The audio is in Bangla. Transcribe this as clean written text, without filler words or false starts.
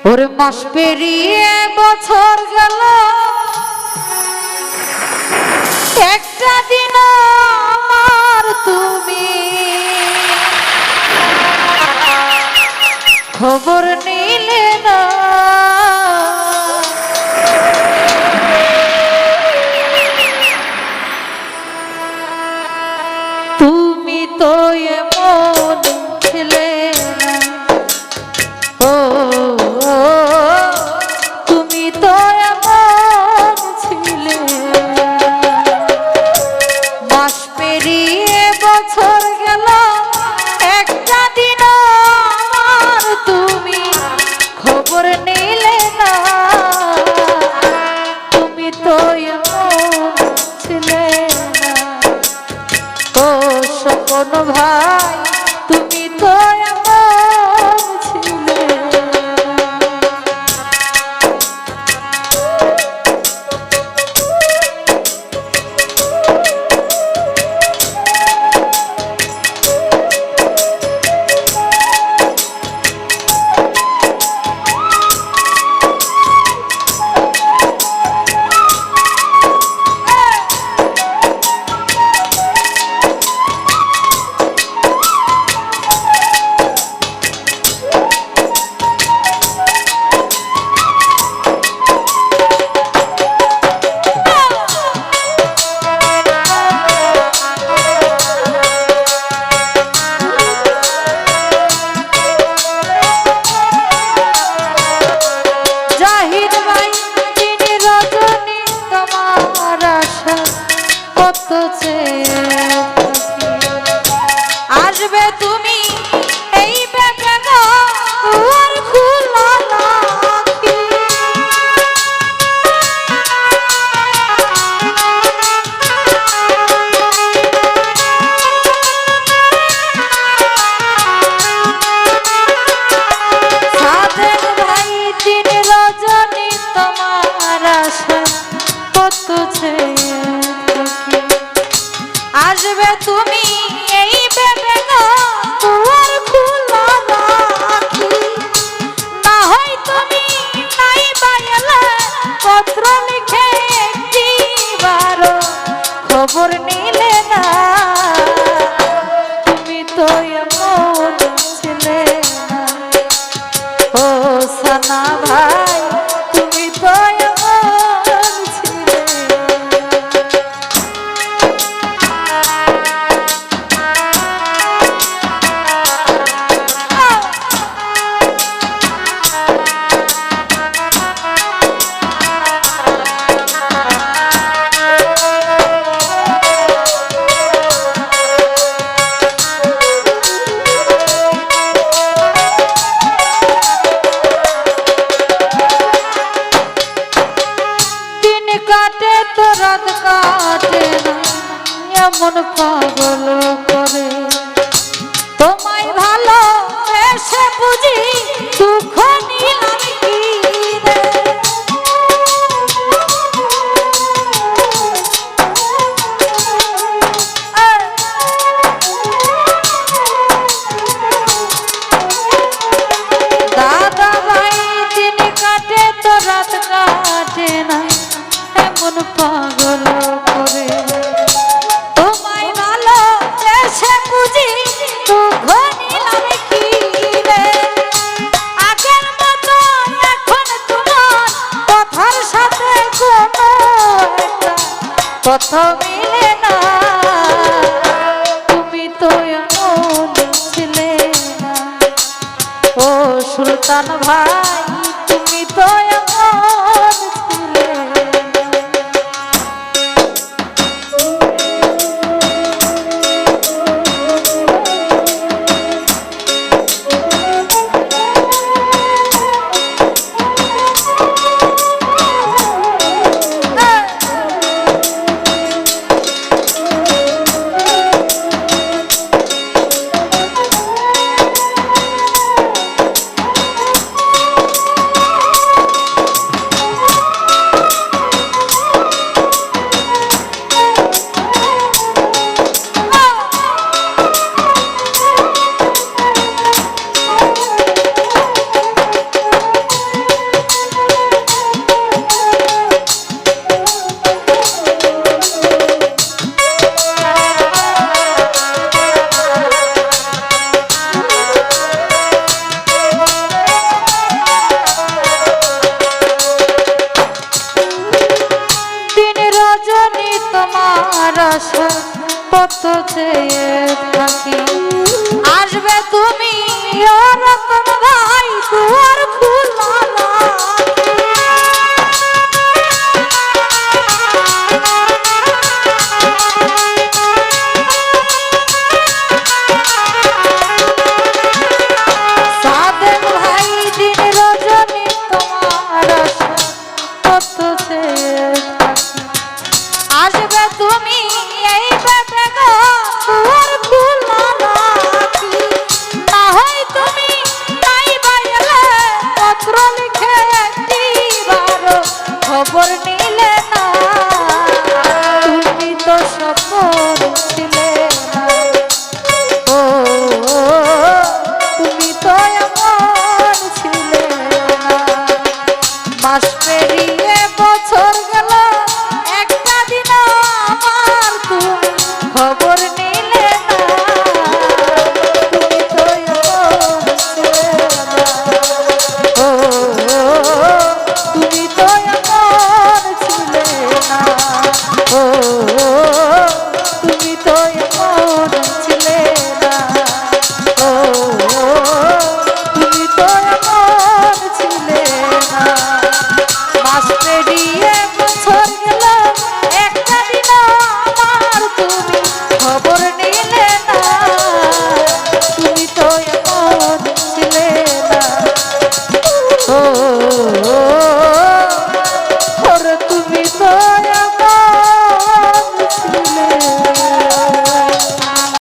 ওরে মাস পেরিয়ে বছর গেল, একটা দিন আমার তুমি খবর নিলে না। তুমি তো এমন ছিলে না, ও তুমি তো এমন ছিলে। মাস পেরিয়ে বছর গেল, একটা দিন আমার তুমি খবর নিলে না। তুমি তো এমন ছিলে না, ও স্বপন ভাই তুমি তো এমন ছিলে। আসবে তুমি এই বেদনা আর খোলা রাখি। সাধের ভাই দিন রজনী তোমার আশা কত চেয়ে আসবে তুমি এই বেদনা আর খোলা রাখি। না হয় তুমি নাই বাইলে পত্র লিখে একটিবার খবর নিলে না। তুমি তো এমন ছিলে না, ও সানা ভাই তুমি তো এমন ছিলে। কাটে তো রাত কাটে না, এমন পাগল করে তোমায় ভালো এসে বুঝি দুঃখ নিলাম কি রে। দাদা ভাই দিন কাটে তো রাত কাটে না, এমন পাগল করে তোমায় ভালো এসে বুঝি দুঃখ নিলাম কি রে। আগের মতো এখন তোমার কথার সাথে কোনো একটা কথা মিলে না। তুমি তো এমন ছিলে না, ও সুলতান ভাই তুমি তো এমন ছিলে। কত চেয়ে থাকি আসবে তুমি ও রতন ভাই দুয়ার খোলা সাদেক ভাই দিন রজনী তোমার কত চেয়ে থাকি আসবে তুমি এই পেটে গো দুয়ার খোলা রাখি না হয় তুমি নাই বাইলে পত্র লিখে একটিবার খবর নিলে না তুমি তো সফল ছিলে না ও তুমি তো এমন ছিলে না মাস পেরিয়ে বছর গেল একটা দিন আমার তুমি খবর নিলে না তুমি তো এমন ছিলে না ও তুমি তো এমন ছিলে না ও তুমি তো এমন ছিলে না ও তুমি তো এমন ছিলে না মাস পেরিয়ে বছর গেল একটা দিন আমার তুমি খবর নিলে না তুমি তো এমন ছিলে না ও ওরে তুমি তো